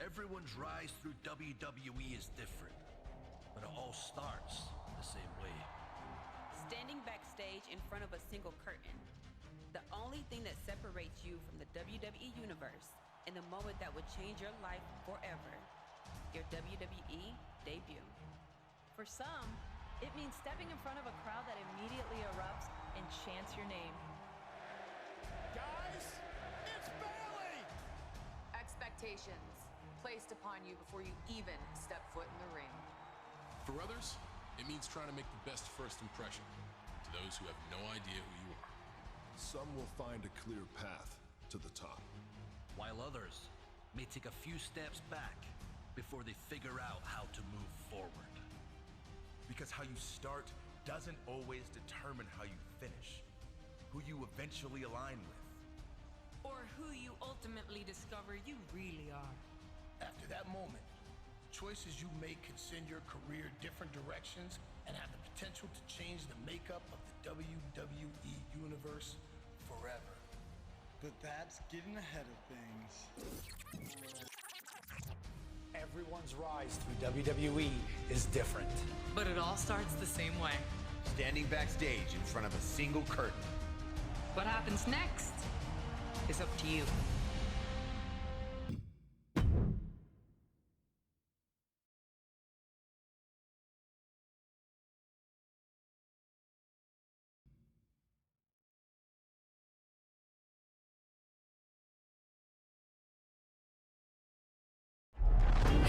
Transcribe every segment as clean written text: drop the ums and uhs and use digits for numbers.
Everyone's rise through WWE is different, but it all starts the same way. Standing backstage in front of a single curtain. The only thing that separates you from the WWE Universe in the moment that would change your life forever. Your WWE debut. For some, it means stepping in front of a crowd that immediately erupts and chants your name. Guys, it's Bailey! Expectations placed upon you before you even step foot in the ring. For others, it means trying to make the best first impression to those who have no idea who you are. Some will find a clear path to the top, While others may take a few steps back before they figure out how to move forward. Because how you start doesn't always determine how you finish. Who you eventually align with. Or who you ultimately discover you really are. After that moment, the choices you make can send your career different directions and have the potential to change the makeup of the WWE Universe forever. But that's getting ahead of things. Everyone's rise through WWE is different. But it all starts the same way. Standing backstage in front of a single curtain. What happens next is up to you.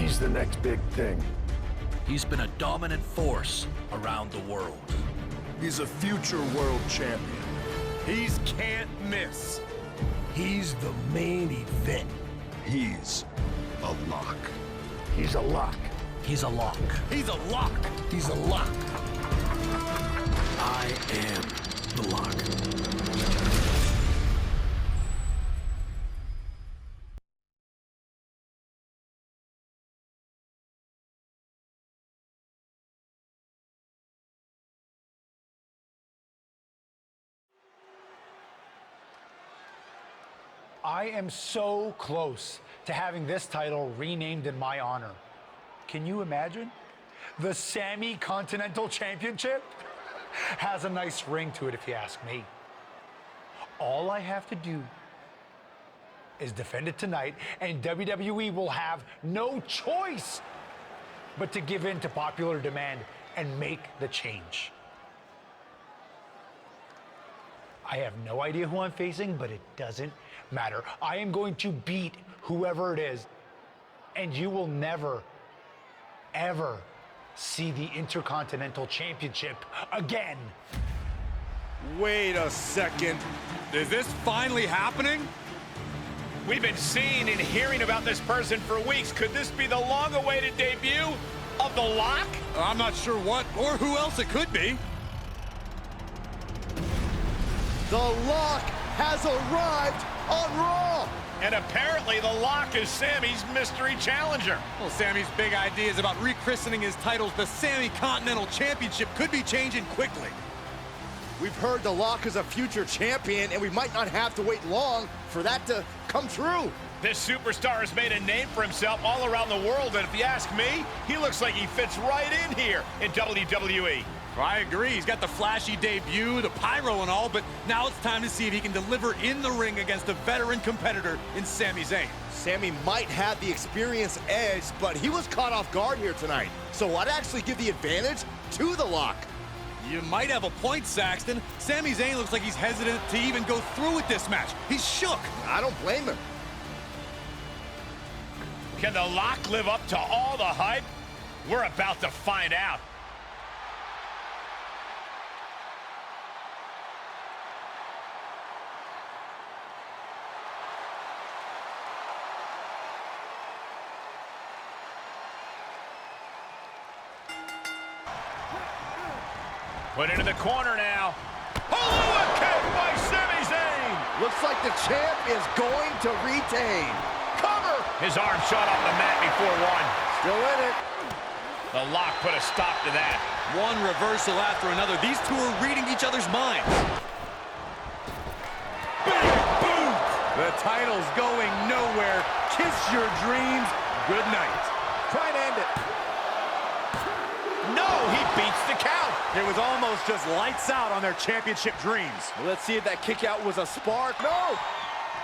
he's the next big thing. He's been a dominant force around the world. He's a future world champion. He's can't miss. He's the main event. He's a lock. He's a lock. He's a lock. He's a lock. He's a lock. I am the lock. I am so close to having this title renamed in my honor. Can you imagine? The Sammy Continental Championship has a nice ring to it, if you ask me. All I have to do is defend it tonight, and WWE will have no choice but to give in to popular demand and make the change. I have no idea who I'm facing, but it doesn't matter. I am going to beat whoever it is, and you will never, ever see the Intercontinental Championship again. Wait a second. Is this finally happening? We've been seeing and hearing about this person for weeks. Could this be the long-awaited debut of The Lock? I'm not sure what or who else it could be. The Lock has arrived on Raw! And apparently The Lock is Sammy's mystery challenger. Well, Sammy's big ideas about rechristening his titles the Sammy Continental Championship could be changing quickly. We've heard The Lock is a future champion, and we might not have to wait long for that to come true. This superstar has made a name for himself all around the world, and if you ask me, he looks like he fits right in here in WWE. Well, I agree. He's got the flashy debut, the pyro and all, but now it's time to see if he can deliver in the ring against a veteran competitor in Sami Zayn. Sammy might have the experience edge, but he was caught off guard here tonight. So I'd actually give the advantage to The Lock. You might have a point, Saxton. Sami Zayn looks like he's hesitant to even go through with this match. He's shook. I don't blame him. Can The Lock live up to all the hype? We're about to find out. Put into the corner now. Hello, kick by Sami Zayn. Looks like the champ is going to retain. Cover. His arm shot off the mat before one. Still in it. The Lock put a stop to that. One reversal after another. These two are reading each other's minds. Big boot. The title's going nowhere. Kiss your dreams. Good night. Try and end it. No, he beats the count. It was almost just lights out on their championship dreams. Let's see if that kick out was a spark. No!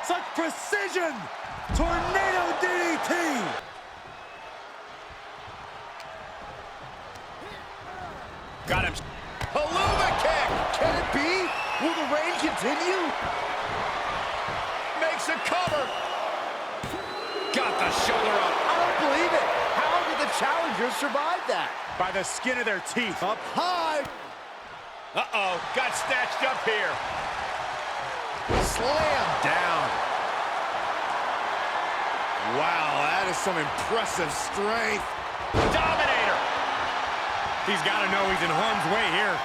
Such precision! Tornado DDT! Got him. Paluma kick! Can it be? Will the reign continue? Makes a cover. Got the shoulder up. I don't believe it. How did the challengers survive that? By the skin of their teeth. Up high. Uh-oh, got snatched up here. Slam Down. Wow, that is some impressive strength. Dominator. He's got to know he's in harm's way here.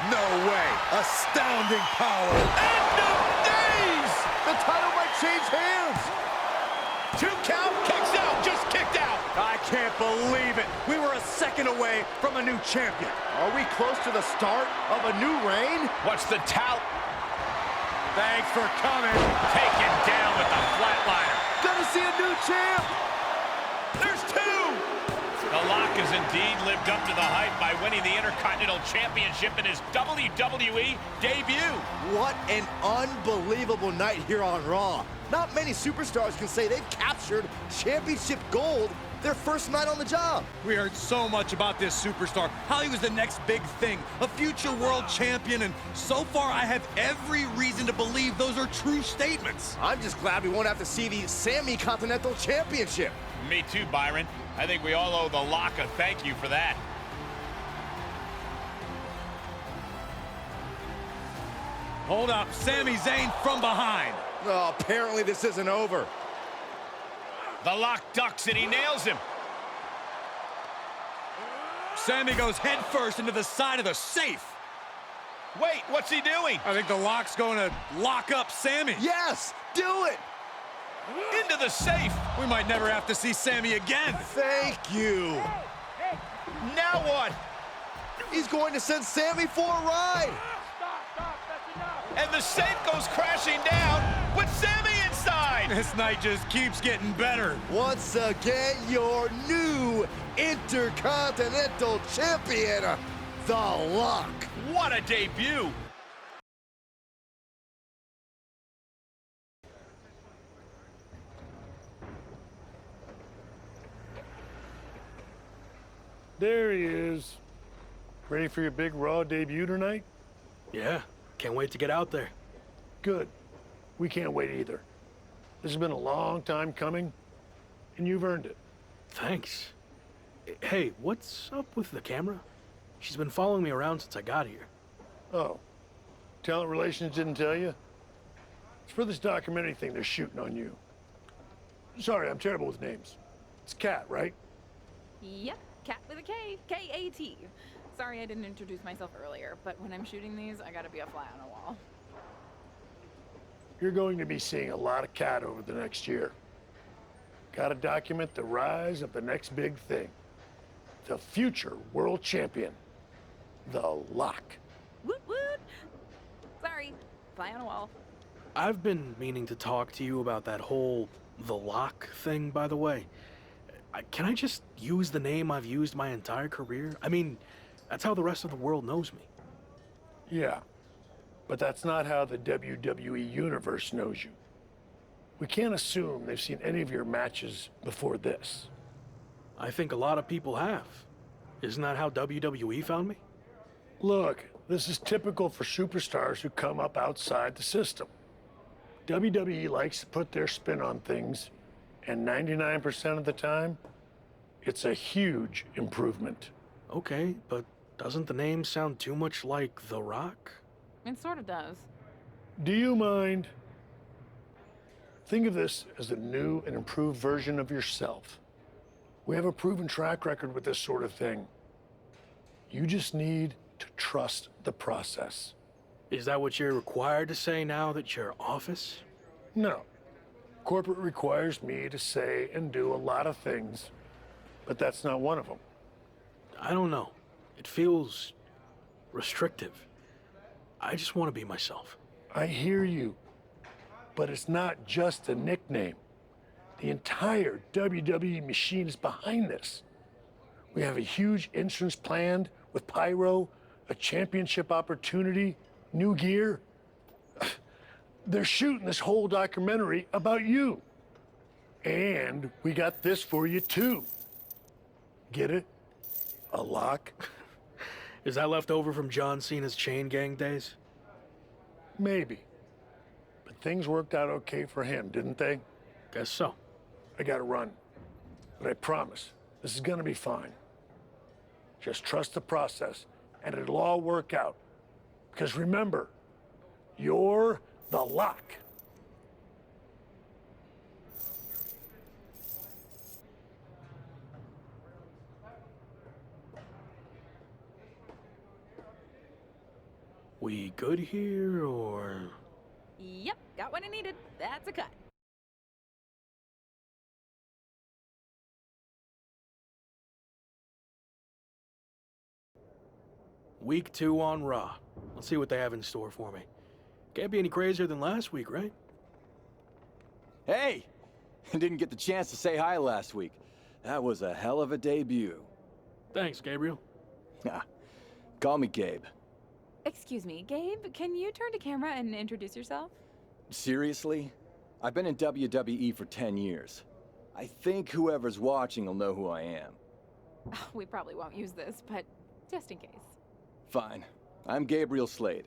No way. Astounding power. End of days. The title might change hands. 2 count, kicks out, just kicked out. I can't believe it. We were a second away from a new champion. Are we close to the start of a new reign? What's the tout? Thanks for coming. Taken down with the flatliner. Gonna see a new champ. There's 2. The Lock has indeed lived up to the hype by winning the Intercontinental Championship in his WWE debut. What an unbelievable night here on Raw. Not many superstars can say they've captured championship gold their first night on the job. We heard so much about this superstar, how he was the next big thing, a future world champion, and so far I have every reason to believe those are true statements. I'm just glad we won't have to see the Sammy Continental Championship. Me too, Byron. I think we all owe the Lock a thank you for that. Hold up, Sami Zayn from behind. Oh, apparently this isn't over. The Lock ducks and he nails him. Sami goes head first into the side of the safe. Wait, what's he doing? I think the Lock's going to lock up Sami. Yes, do it. Into the safe. We might never have to see Sami again. Thank you. Now what? He's going to send Sami for a ride. And the safe goes crashing down with Sami inside. This night just keeps getting better. Once again, your new Intercontinental Champion, The Lock. What a debut. There he is. Ready for your big Raw debut tonight? Yeah, can't wait to get out there. Good. We can't wait either. This has been a long time coming, and you've earned it. Thanks. Hey, what's up with the camera? She's been following me around since I got here. Oh, talent relations didn't tell you? It's for this documentary thing they're shooting on you. Sorry, I'm terrible with names. It's Kat, right? Yep, Kat with a K, K-A-T. Sorry I didn't introduce myself earlier, but when I'm shooting these, I gotta be a fly on a wall. You're going to be seeing a lot of Kat over the next year. Gotta document the rise of the next big thing. The future world champion, The Lock. Woot woot! Sorry, fly on a wall. I've been meaning to talk to you about that whole The Lock thing, by the way. Can I just use the name I've used my entire career? I mean, that's how the rest of the world knows me. Yeah, but that's not how the WWE Universe knows you. We can't assume they've seen any of your matches before this. I think a lot of people have. Isn't that how WWE found me? Look, this is typical for superstars who come up outside the system. WWE likes to put their spin on things, and 99% of the time, it's a huge improvement. Okay, but doesn't the name sound too much like The Rock? It sort of does. Do you mind? Think of this as a new and improved version of yourself. We have a proven track record with this sort of thing. You just need to trust the process. Is that what you're required to say now that you're office? No. Corporate requires me to say and do a lot of things, but that's not one of them. I don't know. It feels restrictive. I just want to be myself. I hear you, but it's not just a nickname. The entire WWE machine is behind this. We have a huge entrance planned with Pyro, a championship opportunity, new gear. They're shooting this whole documentary about you. And we got this for you too. Get it? A lock? Is that left over from John Cena's chain gang days? Maybe. But things worked out okay for him, didn't they? Guess so. I gotta run. But I promise, this is gonna be fine. Just trust the process, and it'll all work out. Because remember, you're the lock. We good here, or...? Yep, got what I needed. That's a cut. Week 2 on Raw. Let's see what they have in store for me. Can't be any crazier than last week, right? Hey! Didn't get the chance to say hi last week. That was a hell of a debut. Thanks, Gabriel. Call me Gabe. Excuse me, Gabe, can you turn to camera and introduce yourself? Seriously? I've been in WWE for 10 years. I think whoever's watching will know who I am. We probably won't use this, but just in case. Fine. I'm Gabriel Slade.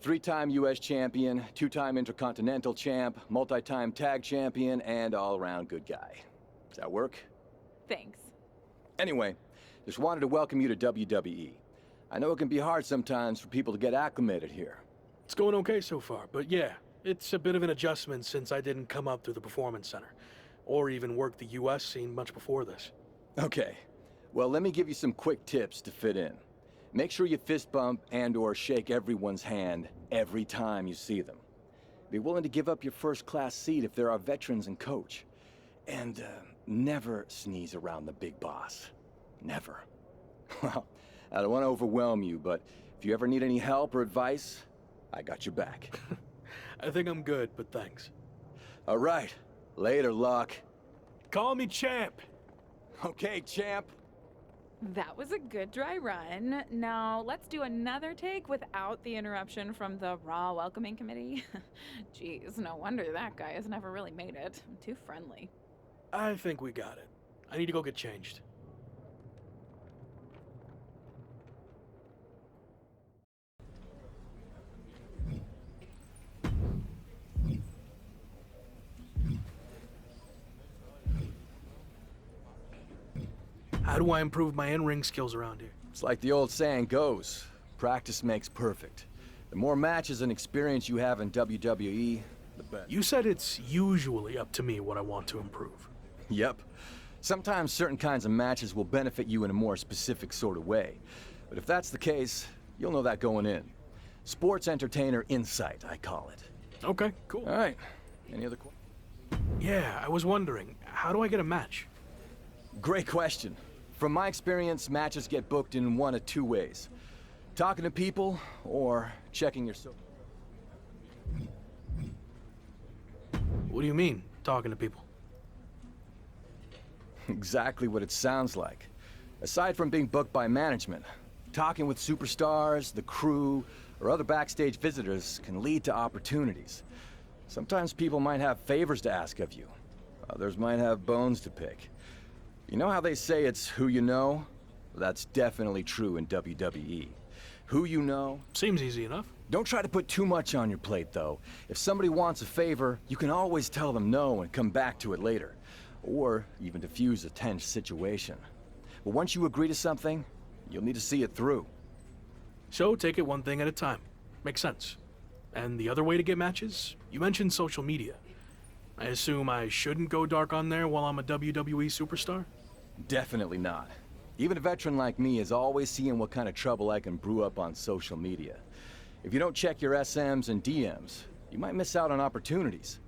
3-time US champion, 2-time Intercontinental champ, multi-time tag champion, and all-around good guy. Does that work? Thanks. Anyway, just wanted to welcome you to WWE. I know it can be hard sometimes for people to get acclimated here. It's going okay so far, but yeah, it's a bit of an adjustment since I didn't come up through the Performance Center, or even work the US scene much before this. Okay, well let me give you some quick tips to fit in. Make sure you fist bump and/or shake everyone's hand every time you see them. Be willing to give up your first-class seat if there are veterans and coach. And never sneeze around the big boss. Never. Well, I don't want to overwhelm you, but if you ever need any help or advice, I got your back. I think I'm good, but thanks. All right. Later, Locke. Call me Champ. Okay, Champ. That was a good dry run. Now, let's do another take without the interruption from the Raw Welcoming Committee. Jeez, no wonder that guy has never really made it. I'm too friendly. I think we got it. I need to go get changed. How do I improve my in-ring skills around here? It's like the old saying goes, practice makes perfect. The more matches and experience you have in WWE, the better. You said it's usually up to me what I want to improve. Yep. Sometimes certain kinds of matches will benefit you in a more specific sort of way. But if that's the case, you'll know that going in. Sports entertainer insight, I call it. Okay, cool. All right. Any other questions? Yeah, I was wondering, how do I get a match? Great question. From my experience, matches get booked in one of two ways. Talking to people, or checking your social. What do you mean, talking to people? Exactly what it sounds like. Aside from being booked by management, talking with superstars, the crew, or other backstage visitors can lead to opportunities. Sometimes people might have favors to ask of you. Others might have bones to pick. You know how they say it's who you know? That's definitely true in WWE. Who you know? Seems easy enough. Don't try to put too much on your plate, though. If somebody wants a favor, you can always tell them no and come back to it later. Or even defuse a tense situation. But once you agree to something, you'll need to see it through. So take it one thing at a time. Makes sense. And the other way to get matches? You mentioned social media. I assume I shouldn't go dark on there while I'm a WWE superstar? Definitely not. Even a veteran like me is always seeing what kind of trouble I can brew up on social media. If you don't check your SMs and DMs, you might miss out on opportunities.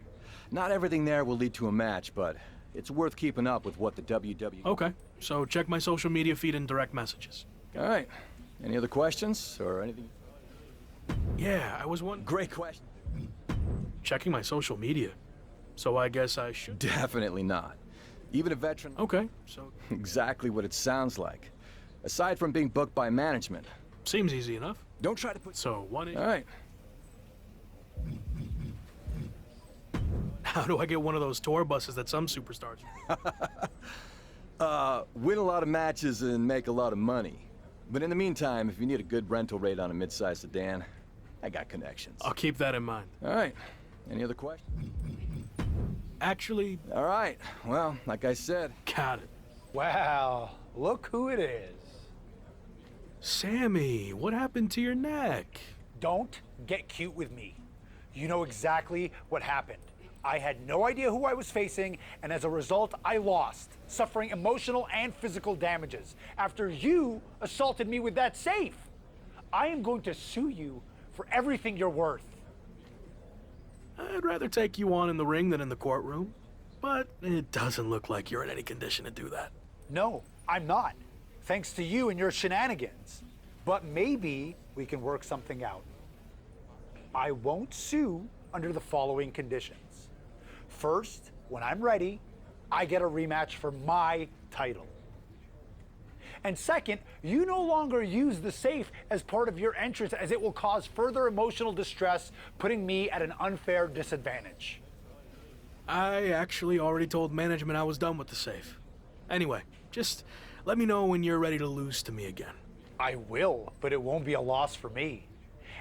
Not everything there will lead to a match, but it's worth keeping up with what the WWE... Okay, so check my social media feed and direct messages. All right. Any other questions, or anything? Yeah, I was wondering... Great question. Checking my social media. so I guess I should. Definitely not. Even a veteran... Okay, so... Exactly what it sounds like. Aside from being booked by management. Seems easy enough. Don't try to put... So, All right. How do I get one of those tour buses that some superstars win a lot of matches and make a lot of money. But in the meantime, if you need a good rental rate on a mid-sized sedan, I got connections. I'll keep that in mind. All right. Any other questions? Actually... All right. Well, like I said... Got it. Wow, look who it is. Sammy, what happened to your neck? Don't get cute with me. You know exactly what happened. I had no idea who I was facing, and as a result, I lost, suffering emotional and physical damages after you assaulted me with that safe. I am going to sue you for everything you're worth. I'd rather take you on in the ring than in the courtroom, but it doesn't look like you're in any condition to do that. No, I'm not, thanks to you and your shenanigans. But maybe we can work something out. I won't sue under the following conditions. First, when I'm ready, I get a rematch for my title. And second, you no longer use the safe as part of your entrance, as it will cause further emotional distress, putting me at an unfair disadvantage. I actually already told management I was done with the safe. Anyway, just let me know when you're ready to lose to me again. I will, but it won't be a loss for me.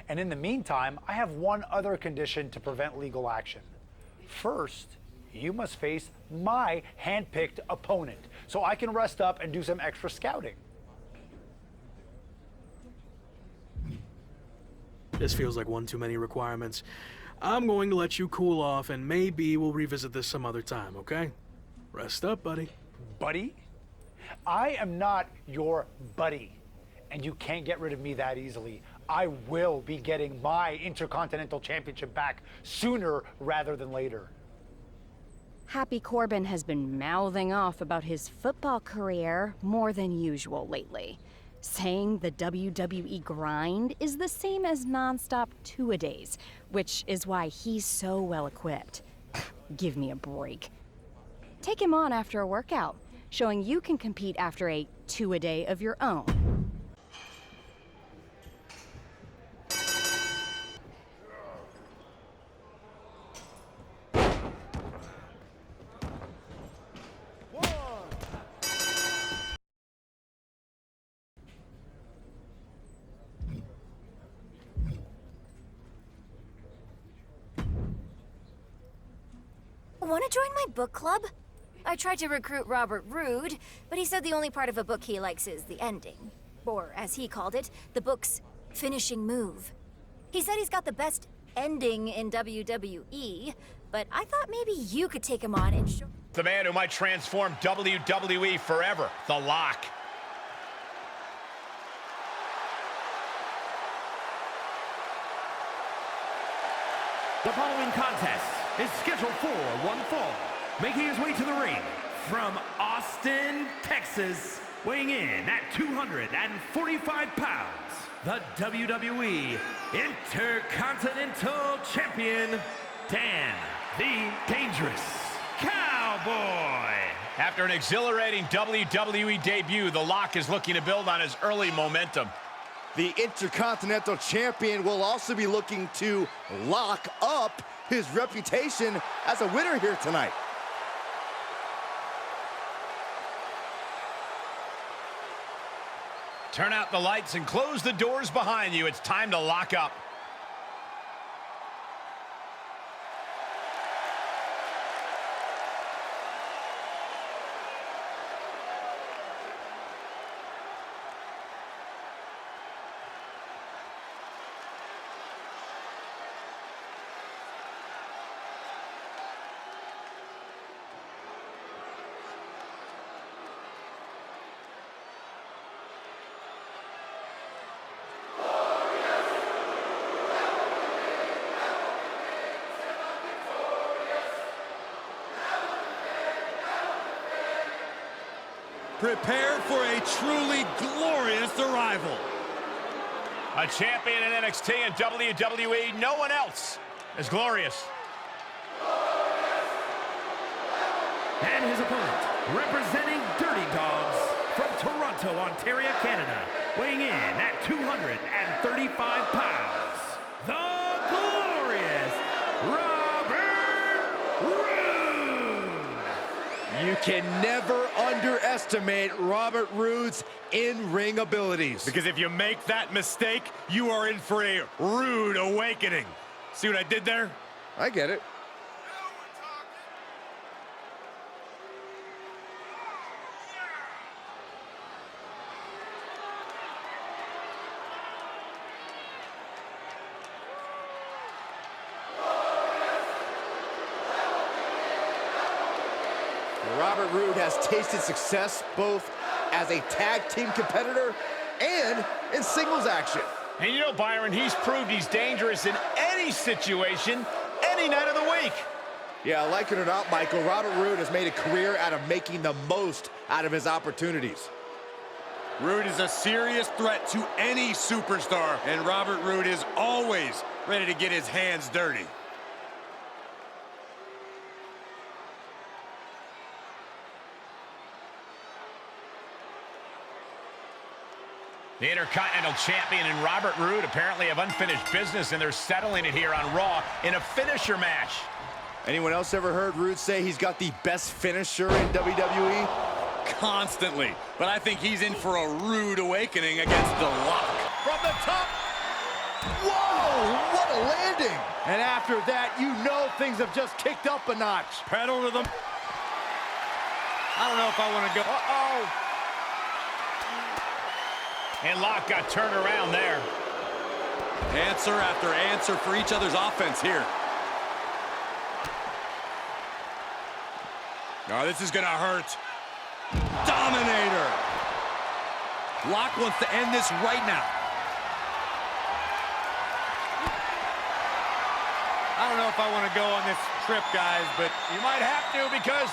And in the meantime, I have one other condition to prevent legal action. First, you must face my hand-picked opponent, so I can rest up and do some extra scouting. This feels like one too many requirements. I'm going to let you cool off, and maybe we'll revisit this some other time, okay? Rest up, buddy. Buddy? I am not your buddy, and you can't get rid of me that easily. I will be getting my Intercontinental Championship back sooner rather than later. Happy Corbin has been mouthing off about his football career more than usual lately, saying the WWE grind is the same as non-stop two-a-days, which is why he's so well equipped. Give me a break. Take him on after a workout, showing you can compete after a two-a-day of your own. Want to join my book club? I tried to recruit Robert Roode, but he said the only part of a book he likes is the ending. Or, as he called it, the book's finishing move. He said he's got the best ending in WWE, but I thought maybe you could take him on and show... The man who might transform WWE forever, The Lock. The following contest is scheduled for one fall. Making his way to the ring from Austin, Texas, weighing in at 245 pounds, the WWE Intercontinental Champion, Dan the Dangerous Cowboy. After an exhilarating WWE debut, The Lock is looking to build on his early momentum. The Intercontinental Champion will also be looking to lock up his reputation as a winner here tonight. Turn out the lights and close the doors behind you. It's time to lock up. Prepare for a truly glorious arrival. A champion in NXT and WWE, no one else is glorious. And his opponent, representing Dirty Dogs from Toronto, Ontario, Canada, weighing in at 235 pounds, the glorious Robert Roode! You can never underestimate Robert Roode's in-ring abilities. Because if you make that mistake, you are in for a rude awakening. See what I did there? I get it. Robert Roode has tasted success both as a tag team competitor and in singles action. And you know, Byron, he's proved he's dangerous in any situation, any night of the week. Yeah, like it or not, Michael, Robert Roode has made a career out of making the most out of his opportunities. Roode is a serious threat to any superstar, and Robert Roode is always ready to get his hands dirty. The Intercontinental Champion and Robert Roode apparently have unfinished business, and they're settling it here on Raw in a finisher match. Anyone else ever heard Roode say he's got the best finisher in WWE? Constantly, but I think he's in for a rude awakening against the Lock. From the top. Whoa, what a landing. And after that, you know things have just kicked up a notch. Pedal to them. I don't know if I want to go. Uh-oh. And Lock got turned around there. Answer after answer for each other's offense here. Oh, this is gonna hurt. Dominator. Lock wants to end this right now. I don't know if I want to go on this trip, guys, but you might have to because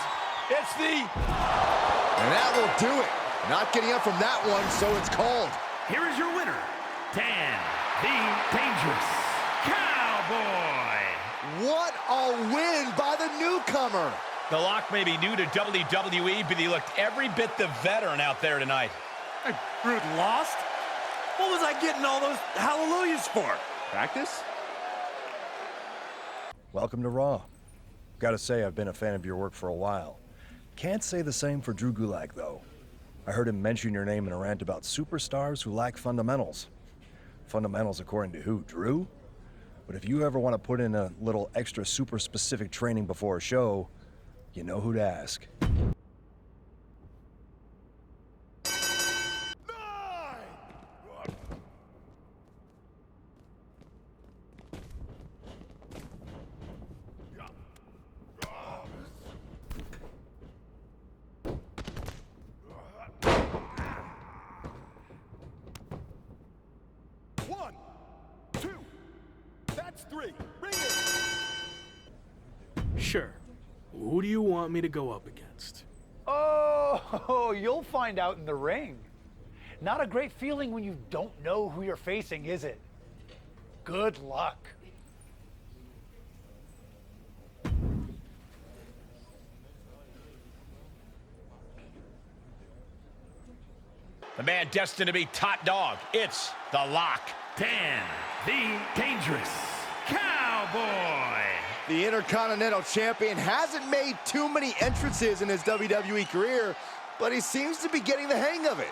it's the... And that will do it. Not getting up from that one, so it's called. Here is your winner, Dan the Dangerous Cowboy. What a win by the newcomer. The Lock may be new to WWE, but he looked every bit the veteran out there tonight. Roode lost? What was I getting all those hallelujahs for? Practice? Welcome to Raw. Gotta say, I've been a fan of your work for a while. Can't say the same for Drew Gulak, though. I heard him mention your name in a rant about superstars who lack fundamentals. Fundamentals according to who, Drew? But if you ever want to put in a little extra super specific training before a show, you know who to ask. Sure. Who do you want me to go up against? Oh, you'll find out in the ring. Not a great feeling when you don't know who you're facing, is it? Good luck. The man destined to be top dog. It's the Lock. Dan the Dangerous Cowboy. The Intercontinental Champion hasn't made too many entrances in his WWE career, but he seems to be getting the hang of it.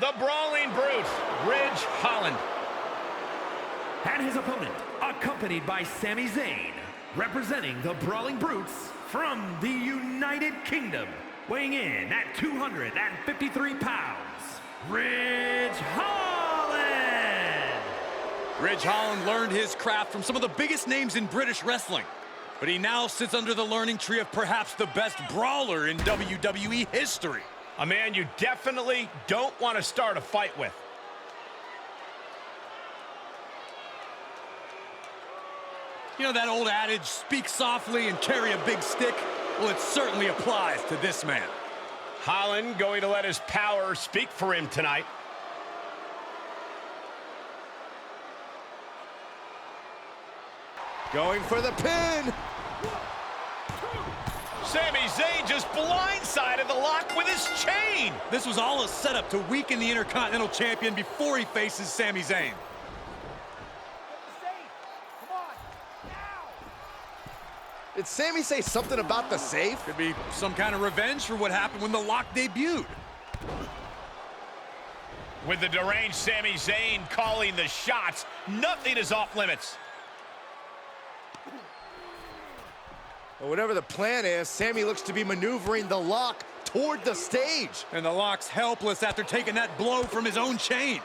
The Brawling Brute, Ridge Holland. And his opponent, accompanied by Sami Zayn, representing the Brawling Brutes from the United Kingdom, weighing in at 253 pounds, Ridge Holland. Ridge Holland learned his craft from some of the biggest names in British wrestling, but he now sits under the learning tree of perhaps the best brawler in WWE history. A man you definitely don't want to start a fight with. You know that old adage, speak softly and carry a big stick? Well, it certainly applies to this man. Holland going to let his power speak for him tonight. Going for the pin. Sami Zayn just blindsided the Lock with his chain. This was all a setup to weaken the Intercontinental Champion before he faces Sami Zayn. Did Sami say something about the safe? Could be some kind of revenge for what happened when the Lock debuted. With the deranged Sami Zayn calling the shots, nothing is off limits. Well, whatever the plan is, Sami looks to be maneuvering the Lock toward the stage. And the Lock's helpless after taking that blow from his own chain.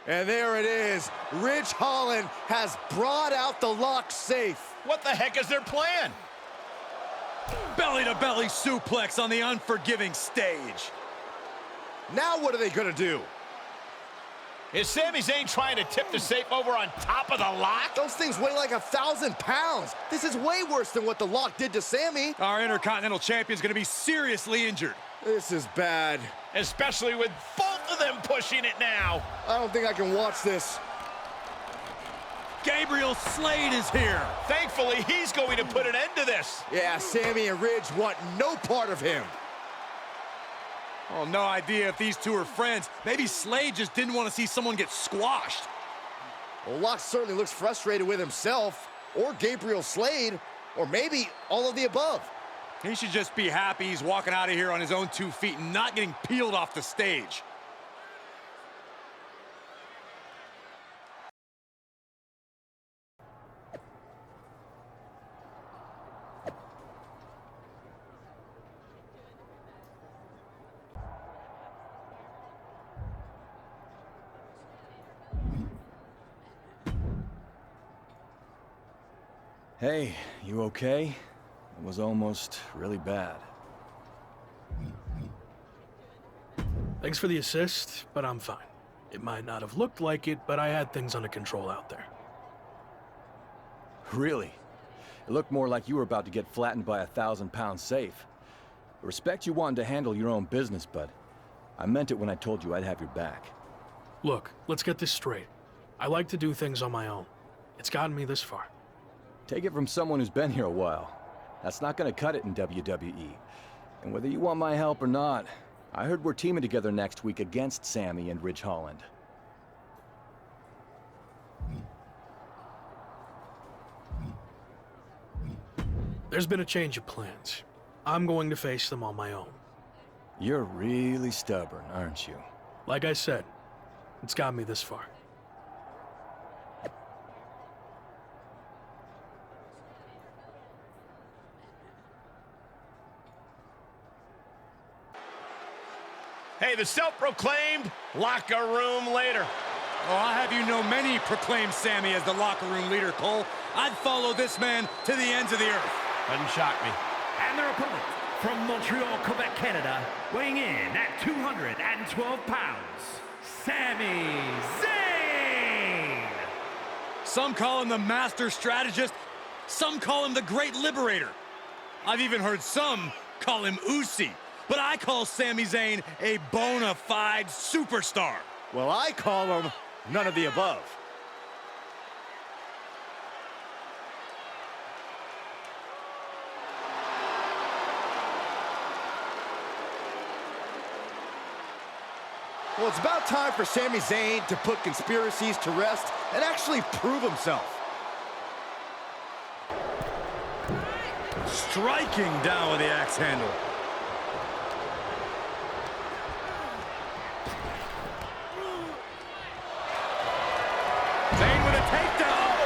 And there it is. Ridge Holland has brought out the Lock safe. What the heck is their plan? Belly-to-belly suplex on the unforgiving stage. Now what are they gonna do? Is Sami Zayn trying to tip the safe over on top of the Lock? Those things weigh like 1,000 pounds. This is way worse than what the Lock did to Sami. Our Intercontinental Champion's gonna be seriously injured. This is bad. Especially with both of them pushing it now. I don't think I can watch this. Gabriel Slade is here. Thankfully, he's going to put an end to this. Yeah, Sami and Ridge want no part of him. Oh, no idea if these two are friends. Maybe Slade just didn't want to see someone get squashed. Well, Lock certainly looks frustrated with himself, or Gabriel Slade, or maybe all of the above. He should just be happy he's walking out of here on his own 2 feet and not getting peeled off the stage. Hey, you okay? It was almost really bad. Thanks for the assist, but I'm fine. It might not have looked like it, but I had things under control out there. Really? It looked more like you were about to get flattened by a 1,000-pound safe. I respect you wanting to handle your own business, but I meant it when I told you I'd have your back. Look, let's get this straight. I like to do things on my own. It's gotten me this far. Take it from someone who's been here a while. That's not gonna cut it in WWE. And whether you want my help or not, I heard we're teaming together next week against Sami and Ridge Holland. There's been a change of plans. I'm going to face them on my own. You're really stubborn, aren't you? Like I said, it's got me this far. Hey, the self-proclaimed locker room leader. Oh, I'll have you know many proclaim Sami as the locker room leader, Cole. I'd follow this man to the ends of the earth. Doesn't shock me. And their opponent from Montreal, Quebec, Canada, weighing in at 212 pounds, Sami Zayn. Some call him the master strategist. Some call him the great liberator. I've even heard some call him Usi. But I call Sami Zayn a bona fide superstar. Well, I call him none of the above. Well, it's about time for Sami Zayn to put conspiracies to rest and actually prove himself. Striking down with the axe handle. Zayn with a takedown.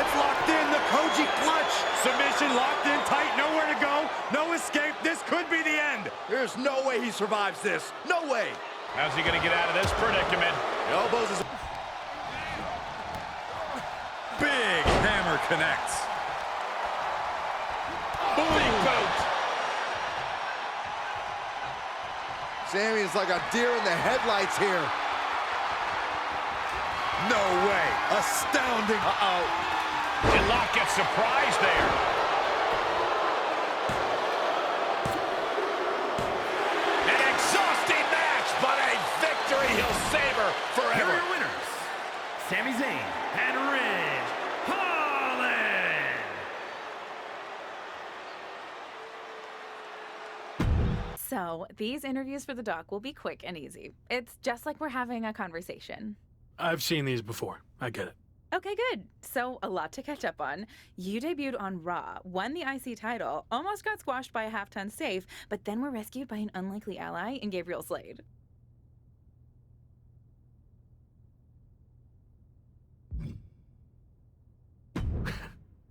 It's locked in, the Koji clutch. Submission locked in tight, nowhere to go, no escape. This could be the end. There's no way he survives this. No way. How's he gonna get out of this predicament? Elbows is... Big hammer connects. Booty boot. Sami is like a deer in the headlights here. No way. Astounding. Uh-oh. Did Lock get surprised there? An exhausting match, but a victory he'll savor forever. Here are your winners, Sami Zayn and Ridge Holland. So, these interviews for the doc will be quick and easy. It's just like we're having a conversation. I've seen these before. I get it. Okay, good. So, a lot to catch up on. You debuted on Raw, won the IC title, almost got squashed by a half-ton safe, but then were rescued by an unlikely ally in Gabriel Slade.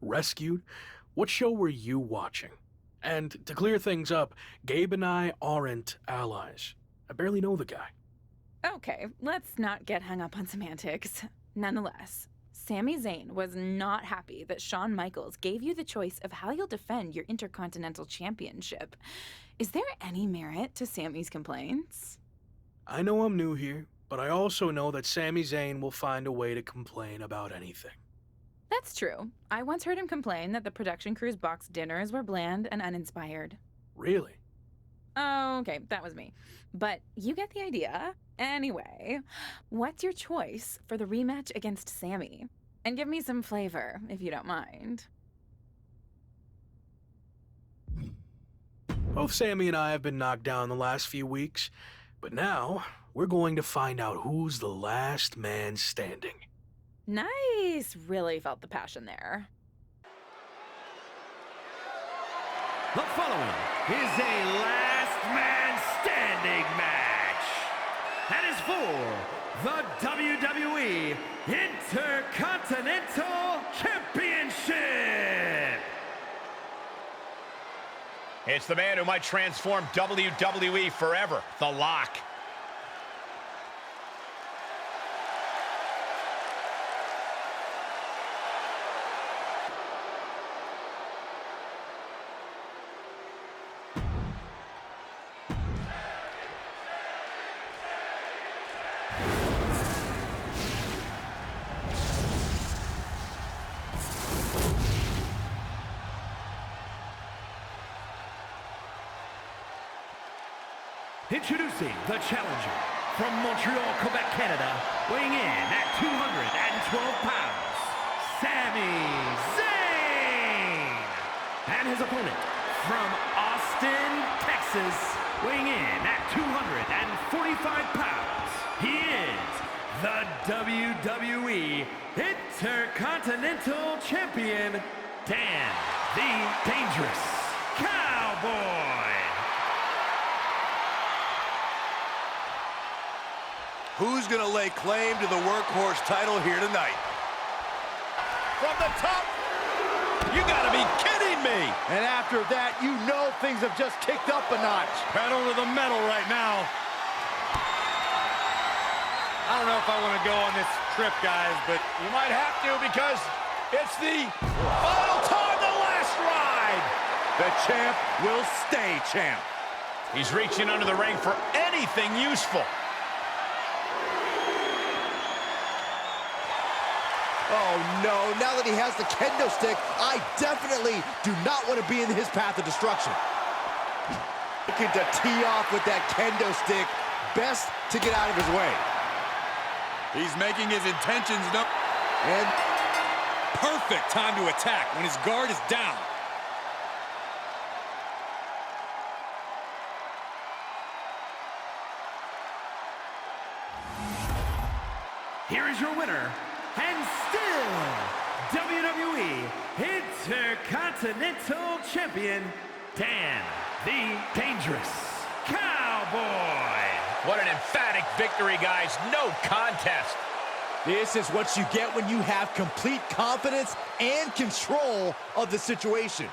Rescued? What show were you watching? And to clear things up, Gabe and I aren't allies. I barely know the guy. Okay, let's not get hung up on semantics. Nonetheless, Sami Zayn was not happy that Shawn Michaels gave you the choice of how you'll defend your Intercontinental Championship. Is there any merit to Sami's complaints? I know I'm new here, but I also know that Sami Zayn will find a way to complain about anything. That's true. I once heard him complain that the production crew's box dinners were bland and uninspired. Really? Oh, okay, that was me. But you get the idea. Anyway, what's your choice for the rematch against Sami? And give me some flavor, if you don't mind. Both Sami and I have been knocked down the last few weeks, but now we're going to find out who's the last man standing. Nice. Really felt the passion there. The following is a last man standing match. That is for the WWE Intercontinental Championship. It's the man who might transform WWE forever, The Lock. Introducing the challenger from Montreal, Quebec, Canada, weighing in at 212 pounds, Sami Zayn. And his opponent from Austin, Texas, weighing in at 245 pounds, he is the WWE Intercontinental Champion, Dan the Dangerous Cowboy. Who's gonna lay claim to the workhorse title here tonight? From the top, you gotta be kidding me! And after that, you know things have just kicked up a notch. Pedal to the metal right now. I don't know if I want to go on this trip, guys, but you might have to because it's the final time, the last ride! The champ will stay champ. He's reaching under the ring for anything useful. Oh no, now that he has the kendo stick, I definitely do not want to be in his path of destruction. Looking to tee off with that kendo stick, best to get out of his way. He's making his intentions known. And perfect time to attack when his guard is down. Here is your winner, and still WWE Intercontinental Champion, Dan the Dangerous Cowboy. What an emphatic victory, guys. No contest. This is what you get when you have complete confidence and control of the situation.